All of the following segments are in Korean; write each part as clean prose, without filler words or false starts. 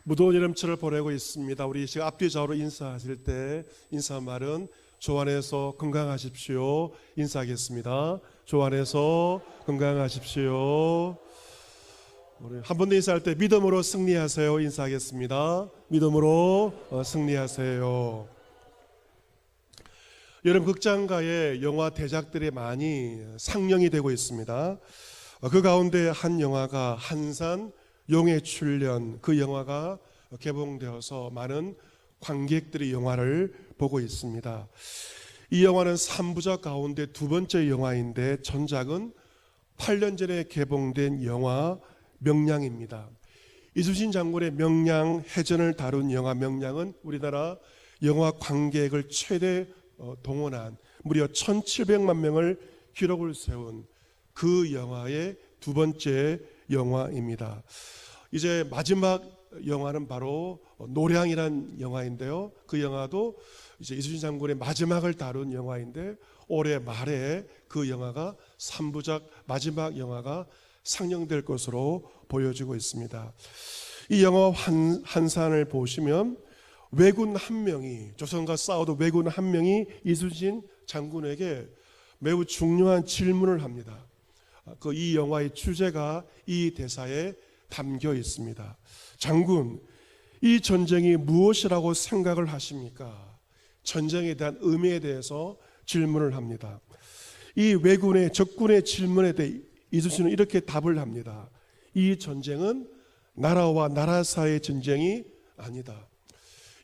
무더운 여름철을 보내고 있습니다. 우리 지금 앞뒤 좌우로 인사하실 때 인사말은 주 안에서 건강하십시오 인사하겠습니다. 주 안에서 건강하십시오. 우리 한 번 더 인사할 때 믿음으로 승리하세요 인사하겠습니다. 믿음으로 승리하세요. 여름 극장가에 영화 대작들이 많이 상영이 되고 있습니다. 그 가운데 한 영화가 한산 용의 출연, 그 영화가 개봉되어서 많은 관객들이 영화를 보고 있습니다. 이 영화는 3부작 가운데 두 번째 영화인데 전작은 8년 전에 개봉된 영화 명량입니다. 이순신 장군의 명량 해전을 다룬 영화 명량은 우리나라 영화 관객을 최대 동원한 무려 1700만 명을 기록을 세운 그 영화의 두 번째 영화입니다. 이제 마지막 영화는 바로 노량이라는 영화인데요. 그 영화도 이제 이순신 장군의 마지막을 다룬 영화인데 올해 말에 그 영화가 3부작 마지막 영화가 상영될 것으로 보여지고 있습니다. 이 영화 한산을 보시면 왜군 한 명이 조선과 싸워도 왜군 한 명이 이순신 장군에게 매우 중요한 질문을 합니다. 이 영화의 주제가 이 대사에 담겨 있습니다. 장군, 이 전쟁이 무엇이라고 생각을 하십니까? 전쟁에 대한 의미에 대해서 질문을 합니다. 이 왜군의 적군의 질문에 대해 이순신은 이렇게 답을 합니다. 이 전쟁은 나라와 나라 사이의 전쟁이 아니다.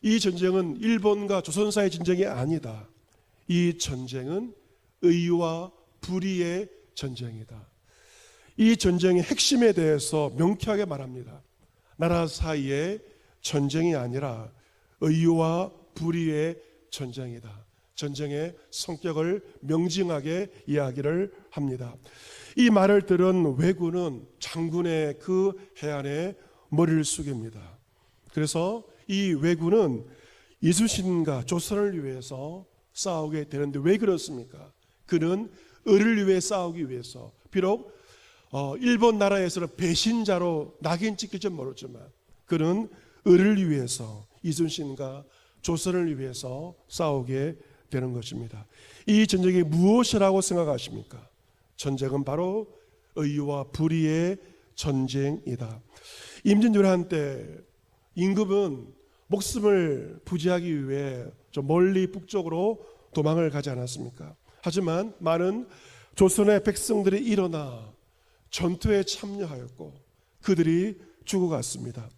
이 전쟁은 일본과 조선 사이의 전쟁이 아니다. 이 전쟁은 의와 불의의 전쟁이다. 이 전쟁의 핵심에 대해서 명쾌하게 말합니다. 나라 사이의 전쟁이 아니라 의와 불의의 전쟁이다. 전쟁의 성격을 명징하게 이야기를 합니다. 이 말을 들은 왜군은 장군의 그 해안에 머리를 숙입니다. 그래서 이 왜군은 이순신과 조선을 위해서 싸우게 되는데 왜 그렇습니까? 그는 을을 위해 싸우기 위해서, 비록 일본 나라에서는 배신자로 낙인 찍힐지 모르지만 그는 을을 위해서, 이순신과 조선을 위해서 싸우게 되는 것입니다. 이 전쟁이 무엇이라고 생각하십니까? 전쟁은 바로 의와 불의의 전쟁이다. 임진왜란 때 임금은 목숨을 부지하기 위해 좀 멀리 북쪽으로 도망을 가지 않았습니까? 하지만 많은 조선의 백성들이 일어나 전투에 참여하였고 그들이 죽어갔습니다.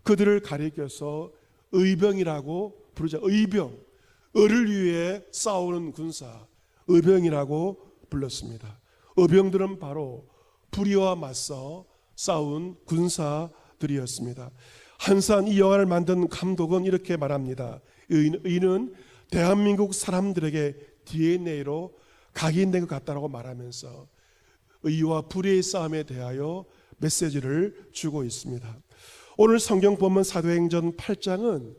그들을 가리켜서 의병이라고 부르자. 의병, 을을 위해 싸우는 군사, 의병이라고 불렀습니다. 의병들은 바로 불의와 맞서 싸운 군사들이었습니다. 한산 이 영화를 만든 감독은 이렇게 말합니다. 의는 대한민국 사람들에게 DNA로 각인된 것 같다고 말하면서 의와 불의의 싸움에 대하여 메시지를 주고 있습니다. 오늘 성경 본문 사도행전 8장은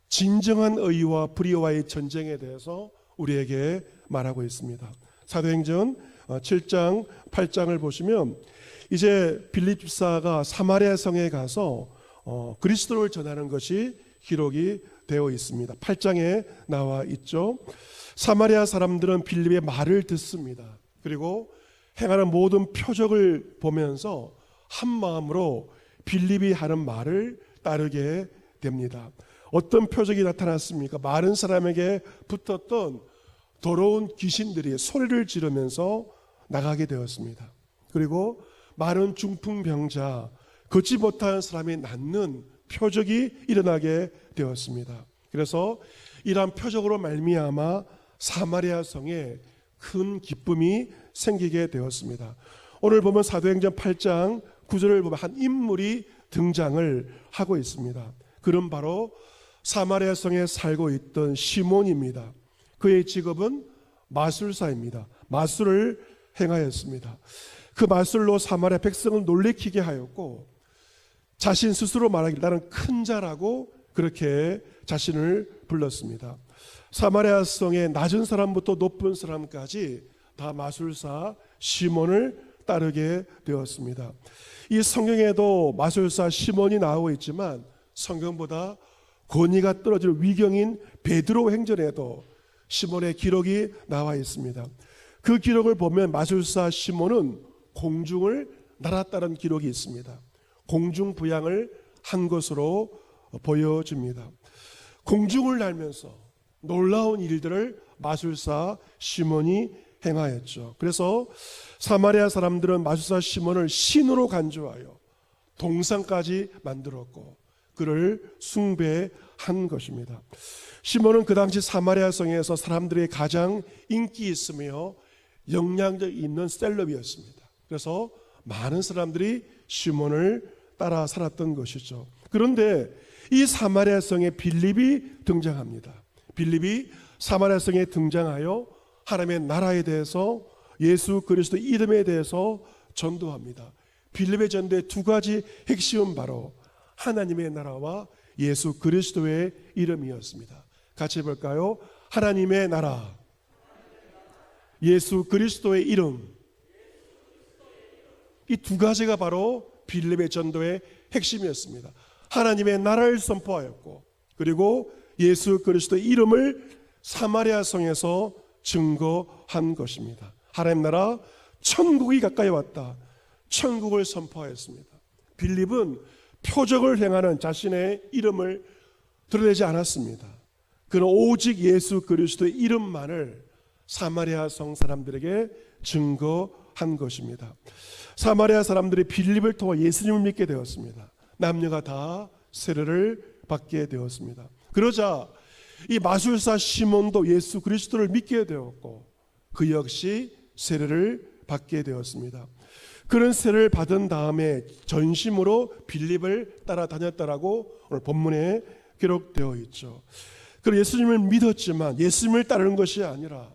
진정한 의와 불의와의 전쟁에 대해서 우리에게 말하고 있습니다. 사도행전 7장 8장을 보시면 이제 빌립 집사가 사마리아 성에 가서 그리스도를 전하는 것이 기록이 되어 있습니다. 8장에 나와 있죠. 사마리아 사람들은 빌립의 말을 듣습니다. 그리고 행하는 모든 표적을 보면서 한 마음으로 빌립이 하는 말을 따르게 됩니다. 어떤 표적이 나타났습니까? 많은 사람에게 붙었던 더러운 귀신들이 소리를 지르면서 나가게 되었습니다. 그리고 많은 중풍병자, 걷지 못하는 사람이 낫는 표적이 일어나게 되었습니다. 그래서 이러한 표적으로 말미암아 사마리아 성에 큰 기쁨이 생기게 되었습니다. 오늘 보면 사도행전 8장 9절을 보면 한 인물이 등장을 하고 있습니다. 그는 바로 사마리아 성에 살고 있던 시몬입니다. 그의 직업은 마술사입니다. 마술을 행하였습니다. 그 마술로 사마리아 백성을 놀래키게 하였고 자신 스스로 말하기를 나는 큰 자라고 그렇게 자신을 불렀습니다. 사마리아 성의 낮은 사람부터 높은 사람까지 다 마술사 시몬을 따르게 되었습니다. 이 성경에도 마술사 시몬이 나오고 있지만 성경보다 권위가 떨어질 위경인 베드로 행전에도 시몬의 기록이 나와 있습니다. 그 기록을 보면 마술사 시몬은 공중을 날았다는 기록이 있습니다. 공중 부양을 한 것으로 보여집니다. 공중을 날면서 놀라운 일들을 마술사 시몬이 행하였죠. 그래서 사마리아 사람들은 마술사 시몬을 신으로 간주하여 동상까지 만들었고 그를 숭배한 것입니다. 시몬은 그 당시 사마리아 성에서 사람들의 가장 인기 있으며 영향력 있는 셀럽이었습니다. 그래서 많은 사람들이 시몬을 따라 살았던 것이죠. 그런데 이 사마리아 성에 빌립이 등장합니다. 빌립이 사마리아 성에 등장하여 하나님의 나라에 대해서 예수 그리스도 이름에 대해서 전도합니다. 빌립의 전도의 두 가지 핵심은 바로 하나님의 나라와 예수 그리스도의 이름이었습니다. 같이 볼까요? 하나님의 나라, 예수 그리스도의 이름. 이 두 가지가 바로 빌립의 전도의 핵심이었습니다. 하나님의 나라를 선포하였고 그리고 예수 그리스도의 이름을 사마리아 성에서 증거한 것입니다. 하나님 나라, 천국이 가까이 왔다. 천국을 선포하였습니다. 빌립은 표적을 행하는 자신의 이름을 드러내지 않았습니다. 그는 오직 예수 그리스도의 이름만을 사마리아 성 사람들에게 증거한 것입니다. 사마리아 사람들이 빌립을 통해 예수님을 믿게 되었습니다. 남녀가 다 세례를 받게 되었습니다. 그러자 이 마술사 시몬도 예수 그리스도를 믿게 되었고 그 역시 세례를 받게 되었습니다. 그런 세례를 받은 다음에 전심으로 빌립을 따라다녔다라고 오늘 본문에 기록되어 있죠. 그리고 예수님을 믿었지만 예수님을 따르는 것이 아니라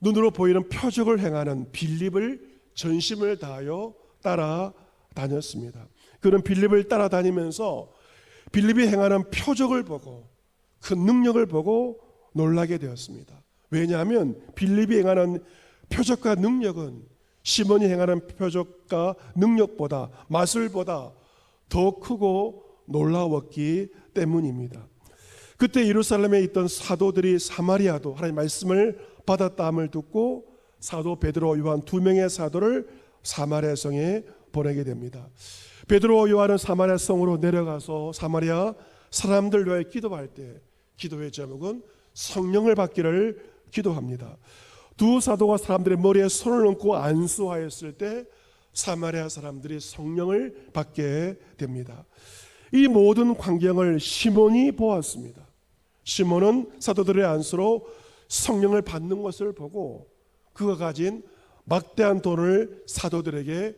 눈으로 보이는 표적을 행하는 빌립을 전심을 다하여 따라다녔습니다. 그런 빌립을 따라다니면서 빌립이 행하는 표적을 보고 그 능력을 보고 놀라게 되었습니다. 왜냐하면 빌립이 행하는 표적과 능력은 시몬이 행하는 표적과 능력보다 마술보다 더 크고 놀라웠기 때문입니다. 그때 예루살렘에 있던 사도들이 사마리아도 하나님의 말씀을 받았다함을 듣고 사도 베드로, 요한 두 명의 사도를 사마리아 성에 보내게 됩니다. 베드로, 요한은 사마리아 성으로 내려가서 사마리아 사람들 위해 기도할 때 기도의 제목은 성령을 받기를 기도합니다. 두 사도가 사람들의 머리에 손을 얹고 안수하였을 때 사마리아 사람들이 성령을 받게 됩니다. 이 모든 광경을 시몬이 보았습니다. 시몬은 사도들의 안수로 성령을 받는 것을 보고 그가 가진 막대한 돈을 사도들에게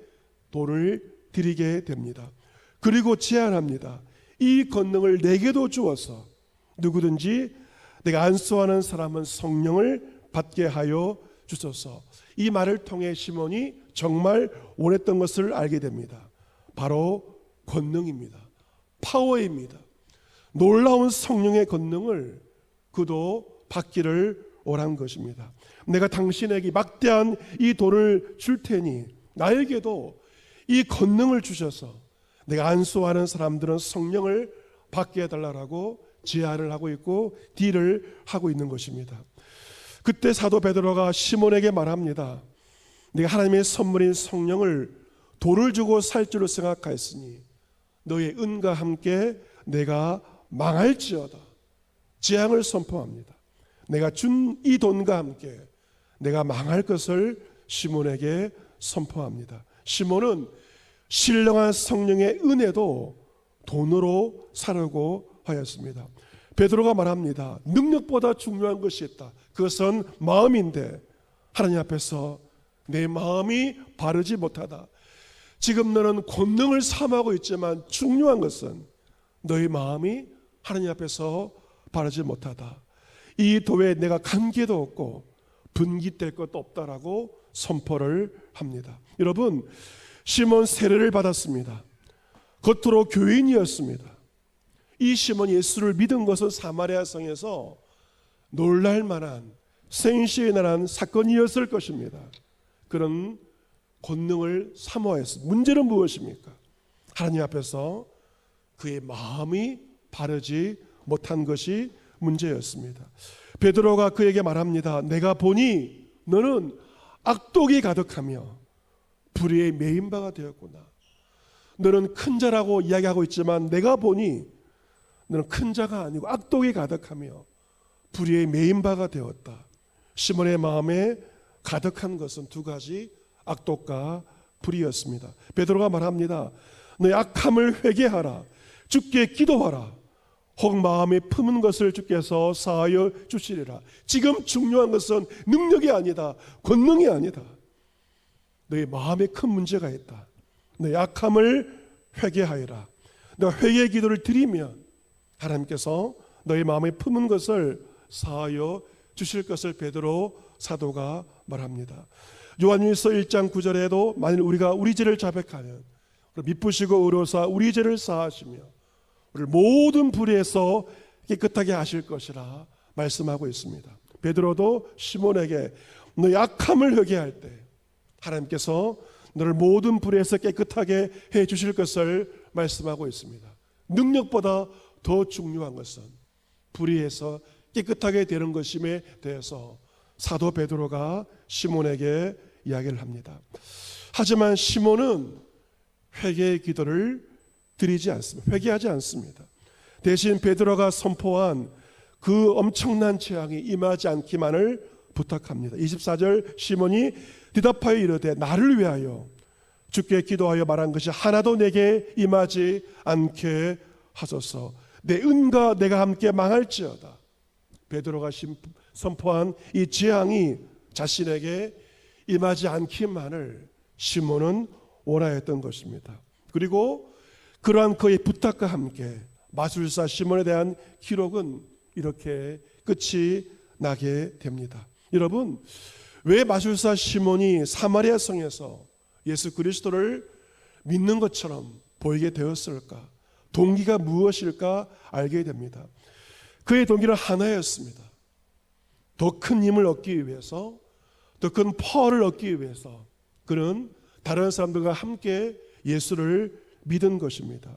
돈을 드리게 됩니다. 그리고 제안합니다. 이 권능을 내게도 주어서 누구든지 내가 안수하는 사람은 성령을 받게 하여 주소서. 이 말을 통해 시몬이 정말 원했던 것을 알게 됩니다. 바로 권능입니다. 파워입니다. 놀라운 성령의 권능을 그도 받기를 원한 것입니다. 내가 당신에게 막대한 이 돈을 줄 테니 나에게도 이 권능을 주셔서 내가 안수하는 사람들은 성령을 받게 해달라고 제안을 하고 있고 딜을 하고 있는 것입니다. 그때 사도 베드로가 시몬에게 말합니다. 네가 하나님의 선물인 성령을 돈을 주고 살 줄로 생각하였으니 너의 은과 함께 내가 망할지어다. 재앙을 선포합니다. 내가 준 이 돈과 함께 내가 망할 것을 시몬에게 선포합니다. 시몬은 신령한 성령의 은혜도 돈으로 사려고 하였습니다. 베드로가 말합니다. 능력보다 중요한 것이 있다. 그것은 마음인데 하나님 앞에서 내 마음이 바르지 못하다. 지금 너는 권능을 삼하고 있지만 중요한 것은 너의 마음이 하나님 앞에서 바르지 못하다. 이 도에 내가 관계도 없고 분깃될 것도 없다라고 선포를 합니다. 여러분, 시몬 세례를 받았습니다. 겉으로 교인이었습니다. 이 시몬 예수를 믿은 것은 사마리아 성에서 놀랄 만한 생시의나란 사건이었을 것입니다. 그런 권능을 사모했습니다. 문제는 무엇입니까? 하나님 앞에서 그의 마음이 바르지 못한 것이 문제였습니다. 베드로가 그에게 말합니다. 내가 보니 너는 악독이 가득하며 불의에 매인 바가 되었구나. 너는 큰 자라고 이야기하고 있지만 내가 보니 너는 큰 자가 아니고 악독이 가득하며 불의에 매인 바가 되었다. 시몬의 마음에 가득한 것은 두 가지, 악독과 불의였습니다. 베드로가 말합니다. 너의 악함을 회개하라. 주께 기도하라. 혹 마음에 품은 것을 주께서 사하여 주시리라. 지금 중요한 것은 능력이 아니다. 권능이 아니다. 너의 마음에 큰 문제가 있다. 너의 악함을 회개하여라. 너가 회개의 기도를 드리면 하나님께서 너의 마음에 품은 것을 사하여 주실 것을 베드로 사도가 말합니다. 요한일서 1장 9절에도 만일 우리가 우리 죄를 자백하면 미쁘시고 의로사 우리 죄를 사하시며 우리를 모든 불의에서 깨끗하게 하실 것이라 말씀하고 있습니다. 베드로도 시몬에게 너의 악함을 회개할 때 하나님께서 너를 모든 불의에서 깨끗하게 해 주실 것을 말씀하고 있습니다. 능력보다 더 중요한 것은 불의에서 깨끗하게 되는 것임에 대해서 사도 베드로가 시몬에게 이야기를 합니다. 하지만 시몬은 회개의 기도를 드리지 않습니다. 회개하지 않습니다. 대신 베드로가 선포한 그 엄청난 재앙이 임하지 않기만을 부탁합니다. 24절 시몬이 대답하여 이르되 나를 위하여 주께 기도하여 말한 것이 하나도 내게 임하지 않게 하소서. 내 은과 내가 함께 망할지어다. 베드로가 선포한 이 재앙이 자신에게 임하지 않기만을 시몬은 원하였던 것입니다. 그리고 그러한 그의 부탁과 함께 마술사 시몬에 대한 기록은 이렇게 끝이 나게 됩니다. 여러분, 왜 마술사 시몬이 사마리아 성에서 예수 그리스도를 믿는 것처럼 보이게 되었을까? 동기가 무엇일까 알게 됩니다. 그의 동기는 하나였습니다. 더 큰 힘을 얻기 위해서, 더 큰 파워를 얻기 위해서 그는 다른 사람들과 함께 예수를 믿은 것입니다.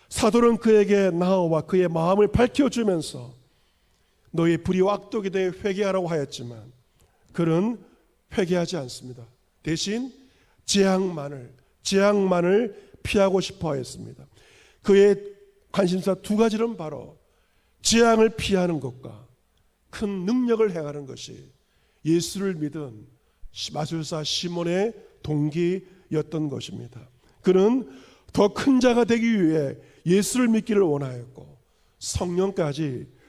사도는 그에게 나와 그의 마음을 밝혀주면서 너의 불의와 악독에 대해 회개하라고 하였지만 그는 회개하지 않습니다. 대신 재앙만을 피하고 싶어 하였습니다. 그의 관심사 두 가지는 바로 재앙을 피하는 것과 큰 능력을 행하는 것이 예수를 믿은 마술사 시몬의 동기였던 것입니다. 그는 더 큰 자가 되기 위해 예수를 믿기를 원하였고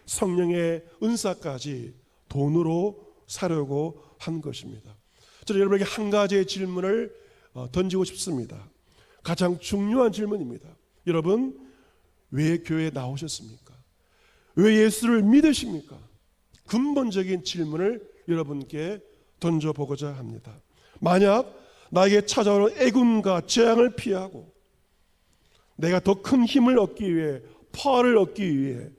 성령의 은사까지 돈으로 사려고 한 것입니다. 저는 여러분에게 한 가지의 질문을 던지고 싶습니다. 가장 중요한 질문입니다. 여러분, 왜 교회에 나오셨습니까? 왜 예수를 믿으십니까? 근본적인 질문을 여러분께 던져보고자 합니다. 만약 나에게 찾아오는 애군과 재앙을 피하고 내가 더 큰 힘을 얻기 위해, 파워를 얻기 위해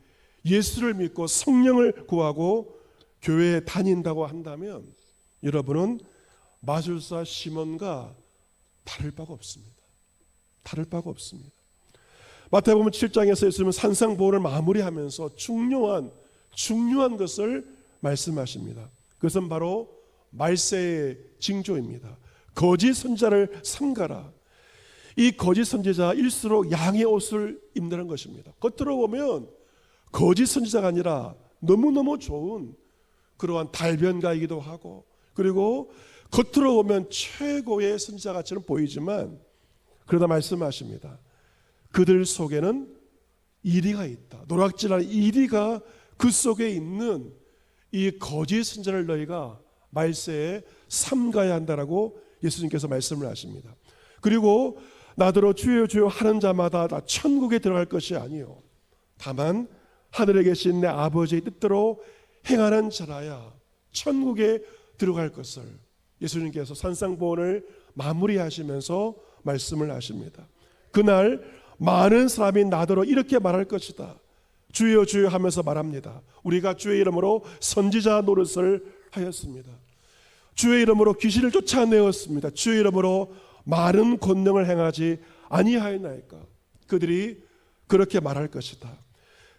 예수를 믿고 성령을 구하고 교회에 다닌다고 한다면 여러분은 마술사 시몬과 다를 바가 없습니다. 다를 바가 없습니다. 마태복음 7장에서 예수님은 산상보훈을 마무리하면서 중요한 것을 말씀하십니다. 그것은 바로 말세의 징조입니다. 거짓 선지자를 삼가라. 이 거짓 선지자일수록 양의 옷을 입는 것입니다. 겉으로 보면 거짓 선지자가 아니라 너무너무 좋은 그러한 달변가이기도 하고, 그리고 겉으로 보면 최고의 선지자같이는 보이지만 그러다 말씀하십니다. 그들 속에는 이리가 있다. 노략질하는 이리가 그 속에 있는 이 거짓 선지자를 너희가 말세에 삼가야 한다라고 예수님께서 말씀을 하십니다. 그리고 나더러 주여 주여 하는 자마다 다 천국에 들어갈 것이 아니요 다만 하늘에 계신 내 아버지의 뜻대로 행하는 자라야 천국에 들어갈 것을 예수님께서 산상보훈을 마무리하시면서 말씀을 하십니다. 그날 많은 사람이 나더러 이렇게 말할 것이다. 주여 주여 하면서 말합니다. 우리가 주의 이름으로 선지자 노릇을 하였습니다. 주의 이름으로 귀신을 쫓아내었습니다. 주의 이름으로 많은 권능을 행하지 아니하였나이까. 그들이 그렇게 말할 것이다.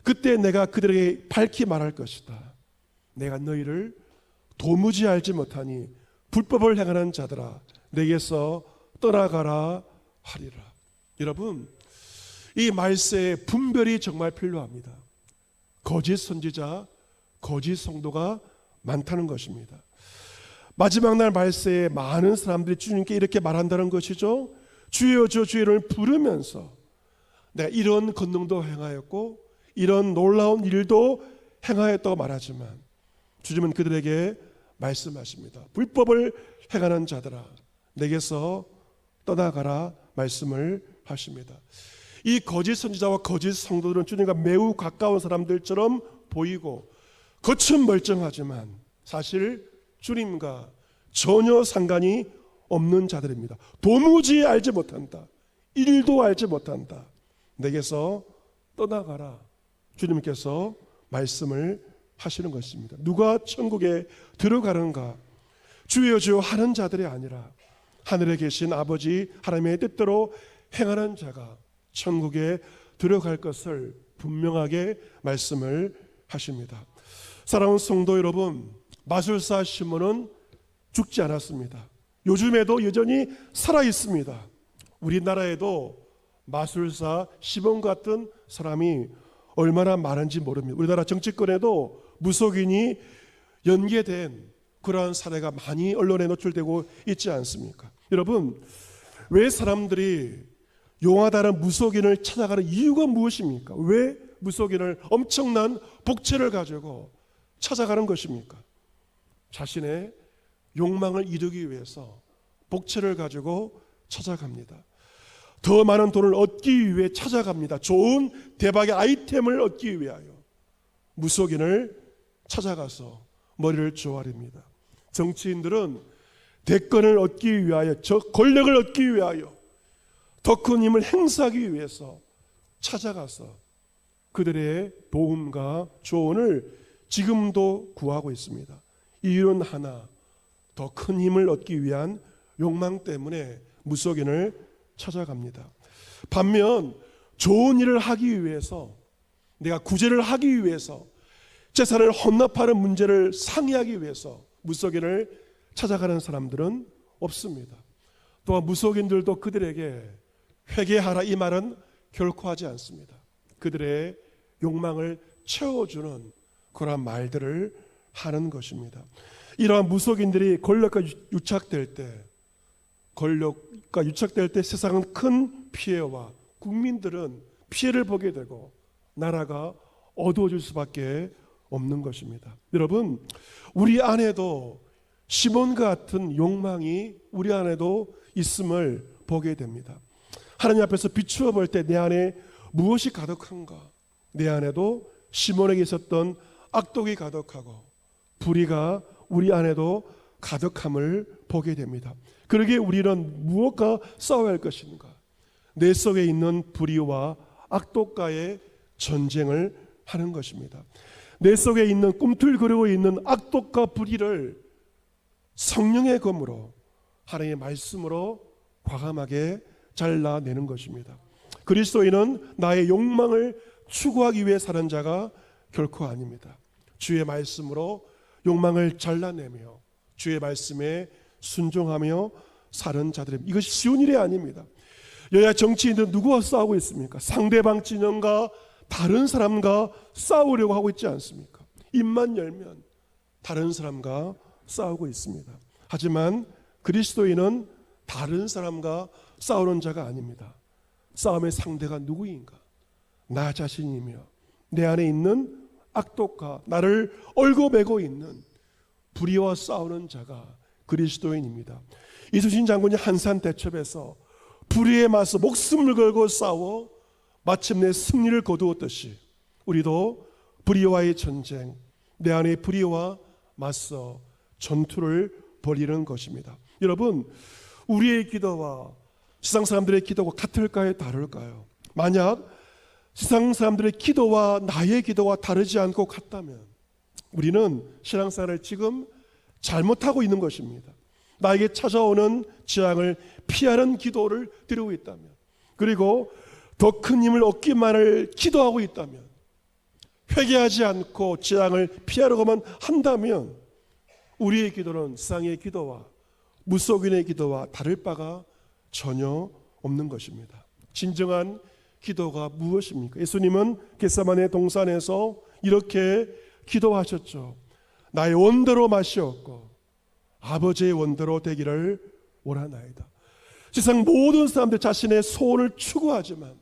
그때 내가 그들에게 밝히 말할 것이다. 내가 너희를 도무지 알지 못하니 불법을 행하는 자들아 내게서 떠나가라 하리라. 여러분, 이 말세에 분별이 정말 필요합니다. 거짓 선지자, 거짓 성도가 많다는 것입니다. 마지막 날 말세에 많은 사람들이 주님께 이렇게 말한다는 것이죠. 주여 주 주여를 부르면서 내가 이런 권능도 행하였고 이런 놀라운 일도 행하였다고 말하지만 주님은 그들에게 말씀하십니다. 불법을 행하는 자들아 내게서 떠나가라 말씀을 하십니다. 이 거짓 선지자와 거짓 성도들은 주님과 매우 가까운 사람들처럼 보이고 겉은 멀쩡하지만 사실 주님과 전혀 상관이 없는 자들입니다. 도무지 알지 못한다. 일도 알지 못한다. 내게서 떠나가라. 주님께서 말씀을 하시는 것입니다. 누가 천국에 들어가는가? 주여 주여 하는 자들이 아니라 하늘에 계신 아버지 하나님의 뜻대로 행하는 자가 천국에 들어갈 것을 분명하게 말씀을 하십니다. 사랑하는 성도 여러분, 마술사 시몬은 죽지 않았습니다. 요즘에도 여전히 살아 있습니다. 우리나라에도 마술사 시몬 같은 사람이 얼마나 많은지 모릅니다. 우리나라 정치권에도 무속인이 연계된 그러한 사례가 많이 언론에 노출되고 있지 않습니까? 여러분, 왜 사람들이 용하다는 무속인을 찾아가는 이유가 무엇입니까? 왜 무속인을 엄청난 복채를 가지고 찾아가는 것입니까? 자신의 욕망을 이루기 위해서 복채를 가지고 찾아갑니다. 더 많은 돈을 얻기 위해 찾아갑니다. 좋은 대박의 아이템을 얻기 위하여 무속인을 찾아가서 머리를 조아립니다. 정치인들은 대권을 얻기 위하여, 권력을 얻기 위하여, 더 큰 힘을 행사하기 위해서 찾아가서 그들의 도움과 조언을 지금도 구하고 있습니다. 이유는 하나, 더 큰 힘을 얻기 위한 욕망 때문에 무속인을 찾아갑니다. 반면 좋은 일을 하기 위해서, 내가 구제를 하기 위해서, 재산을 헌납하는 문제를 상의하기 위해서 무속인을 찾아가는 사람들은 없습니다. 또한 무속인들도 그들에게 회개하라 이 말은 결코 하지 않습니다. 그들의 욕망을 채워주는 그러한 말들을 하는 것입니다. 이러한 무속인들이 권력과 유착될 때 세상은 큰 피해와 국민들은 피해를 보게 되고 나라가 어두워질 수밖에 없는 것입니다. 여러분, 우리 안에도 시몬 같은 욕망이 우리 안에도 있음을 보게 됩니다. 하나님 앞에서 비추어 볼 때 내 안에 무엇이 가득한가? 내 안에도 시몬에게 있었던 악독이 가득하고 불의가 우리 안에도 가득함을 보게 됩니다. 그러기에 우리는 무엇과 싸워야 할 것인가? 내 속에 있는 불의와 악독과의 전쟁을 하는 것입니다. 내 속에 있는 꿈틀거리고 있는 악독과 불의를 성령의 검으로 하나님의 말씀으로 과감하게 잘라내는 것입니다. 그리스도인은 나의 욕망을 추구하기 위해 사는 자가 결코 아닙니다. 주의 말씀으로 욕망을 잘라내며 주의 말씀에 순종하며 사는 자들입니다. 이것이 쉬운 일이 아닙니다. 여야 정치인들은 누구와 싸우고 있습니까? 상대방 진영과 다른 사람과 싸우려고 하고 있지 않습니까? 입만 열면 다른 사람과 싸우고 있습니다. 하지만 그리스도인은 다른 사람과 싸우는 자가 아닙니다. 싸움의 상대가 누구인가? 나 자신이며 내 안에 있는 악독과 나를 얽어매고 있는 불의와 싸우는 자가 그리스도인입니다. 이순신 장군이 한산 대첩에서 불의에 맞서 목숨을 걸고 싸워 마침내 승리를 거두었듯이 우리도 불의와의 전쟁, 내 안의 불의와 맞서 전투를 벌이는 것입니다. 여러분, 우리의 기도와 세상 사람들의 기도가 같을까요? 다를까요? 만약 세상 사람들의 기도와 나의 기도와 다르지 않고 같다면 우리는 신앙생활을 지금 잘못하고 있는 것입니다. 나에게 찾아오는 재앙을 피하는 기도를 드리고 있다면, 그리고 더 큰 힘을 얻기만을 기도하고 있다면, 회개하지 않고 재앙을 피하려고만 한다면 우리의 기도는 세상의 기도와 무속인의 기도와 다를 바가 전혀 없는 것입니다. 진정한 기도가 무엇입니까? 예수님은 겟세마네 동산에서 이렇게 기도하셨죠. 나의 원대로 마시옵고 아버지의 원대로 되기를 원하나이다. 세상 모든 사람들 자신의 소원을 추구하지만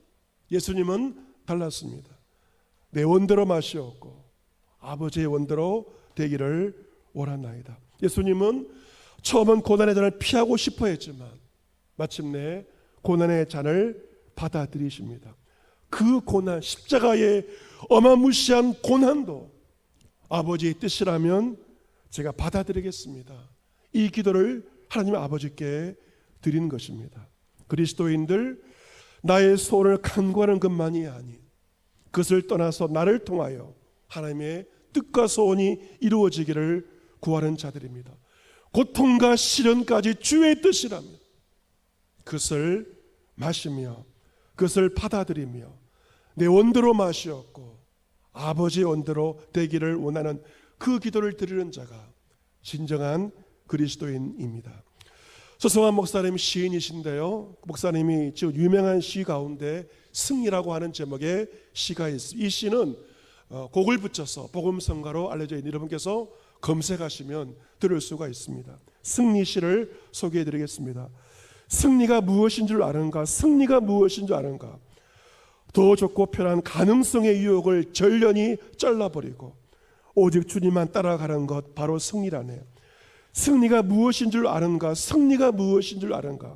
예수님은 달랐습니다. 내 원대로 마시옵고 아버지의 원대로 되기를 원하나이다. 예수님은 처음은 고난의 잔을 피하고 싶어 했지만 마침내 고난의 잔을 받아들이십니다. 그 고난, 십자가의 어마무시한 고난도 아버지의 뜻이라면 제가 받아들이겠습니다. 이 기도를 하나님 아버지께 드리는 것입니다. 그리스도인들, 나의 소원을 간구하는 것만이 아닌 그것을 떠나서 나를 통하여 하나님의 뜻과 소원이 이루어지기를 구하는 자들입니다. 고통과 시련까지 주의 뜻이라면 그것을 마시며 그것을 받아들이며 내 원대로 마시었고 아버지의 원대로 되기를 원하는 그 기도를 드리는 자가 진정한 그리스도인입니다. 서성환 목사님 시인이신데요, 목사님이 지금 유명한 시 가운데 승리라고 하는 제목의 시가 있습니다. 이 시는 곡을 붙여서 복음성가로 알려져 있는 여러분께서 검색하시면 들을 수가 있습니다. 승리시를 소개해드리겠습니다. 승리가 무엇인 줄 아는가? 승리가 무엇인 줄 아는가? 더 좋고 편한 가능성의 유혹을 전련히 잘라버리고 오직 주님만 따라가는 것, 바로 승리라네요. 승리가 무엇인 줄 아는가? 승리가 무엇인 줄 아는가?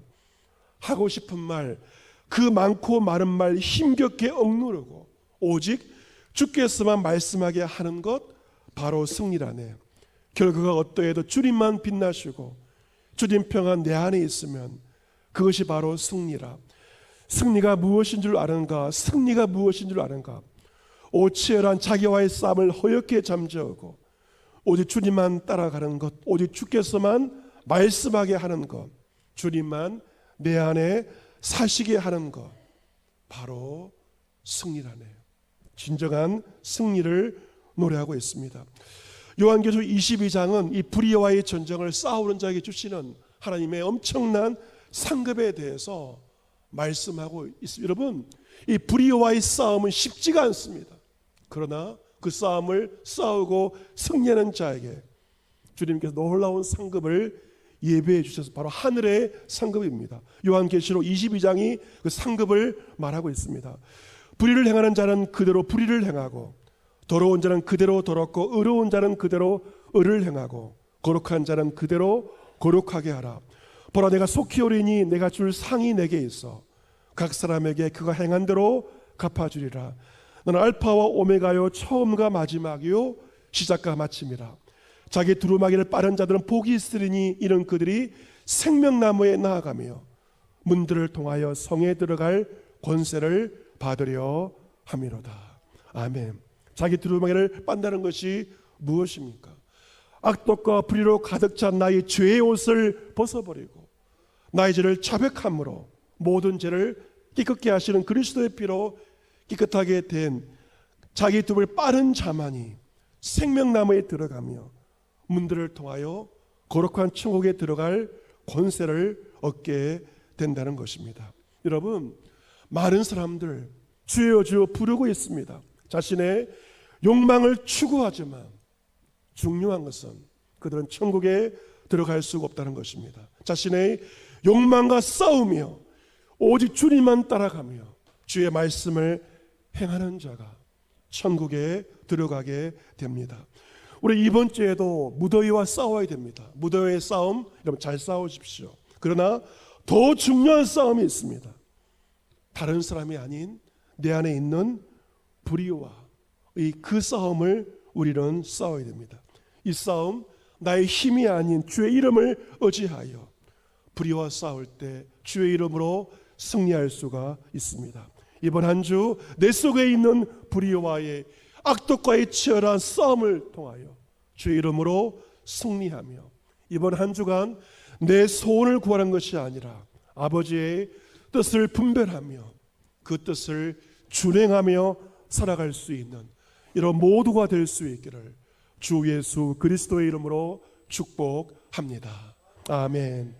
하고 싶은 말, 그 많고 많은 말 힘겹게 억누르고 오직 주께서만 말씀하게 하는 것, 바로 승리라네요. 결과가 어떠해도 주님만 빛나시고 주님 평안 내 안에 있으면 그것이 바로 승리라. 승리가 무엇인 줄 아는가? 승리가 무엇인 줄 아는가? 치열한 자기와의 싸움을 허옇게 잠재우고 오직 주님만 따라가는 것, 오직 주께서만 말씀하게 하는 것, 주님만 내 안에 사시게 하는 것, 바로 승리라네요. 진정한 승리를 노래하고 있습니다. 요한계시록 22장은 이 불의와의 전쟁을 싸우는 자에게 주시는 하나님의 엄청난 상급에 대해서 말씀하고 있습니다. 여러분, 이 불의와의 싸움은 쉽지가 않습니다. 그러나 그 싸움을 싸우고 승리하는 자에게 주님께서 놀라운 상급을 예배해 주셔서 바로 하늘의 상급입니다. 요한계시록 22장이 그 상급을 말하고 있습니다. 불의를 행하는 자는 그대로 불의를 행하고 더러운 자는 그대로 더럽고 의로운 자는 그대로 의를 행하고 거룩한 자는 그대로 거룩하게 하라. 보라, 내가 속히 오리니 내가 줄 상이 내게 있어 각 사람에게 그가 행한 대로 갚아주리라. 너는 알파와 오메가요, 처음과 마지막이요, 시작과 마침이라. 자기 두루마기를 빠른 자들은 복이 있으리니 이는 그들이 생명나무에 나아가며 문들을 통하여 성에 들어갈 권세를 받으려 함이로다. 아멘. 자기 두루마기를 빤다는 것이 무엇입니까? 악독과 불의로 가득 찬 나의 죄의 옷을 벗어버리고 나의 죄를 자백함으로 모든 죄를 깨끗게 하시는 그리스도의 피로 깨끗하게 된 자기 두루마기를 빠른 자만이 생명나무에 들어가며 문들을 통하여 거룩한 천국에 들어갈 권세를 얻게 된다는 것입니다. 여러분, 많은 사람들 주여 주여 부르고 있습니다. 자신의 욕망을 추구하지만 중요한 것은 그들은 천국에 들어갈 수가 없다는 것입니다. 자신의 욕망과 싸우며 오직 주님만 따라가며 주의 말씀을 행하는 자가 천국에 들어가게 됩니다. 우리 이번 주에도 무더위와 싸워야 됩니다. 무더위의 싸움, 여러분 잘 싸우십시오. 그러나 더 중요한 싸움이 있습니다. 다른 사람이 아닌 내 안에 있는 불의와 그 싸움을 우리는 싸워야 됩니다. 이 싸움, 나의 힘이 아닌 주의 이름을 의지하여 불의와 싸울 때 주의 이름으로 승리할 수가 있습니다. 이번 한 주 내 속에 있는 불의와의 악독과의 치열한 싸움을 통하여 주의 이름으로 승리하며 이번 한 주간 내 소원을 구하는 것이 아니라 아버지의 뜻을 분별하며 그 뜻을 준행하며 살아갈 수 있는 이런 모두가 될 수 있기를 주 예수 그리스도의 이름으로 축복합니다. 아멘.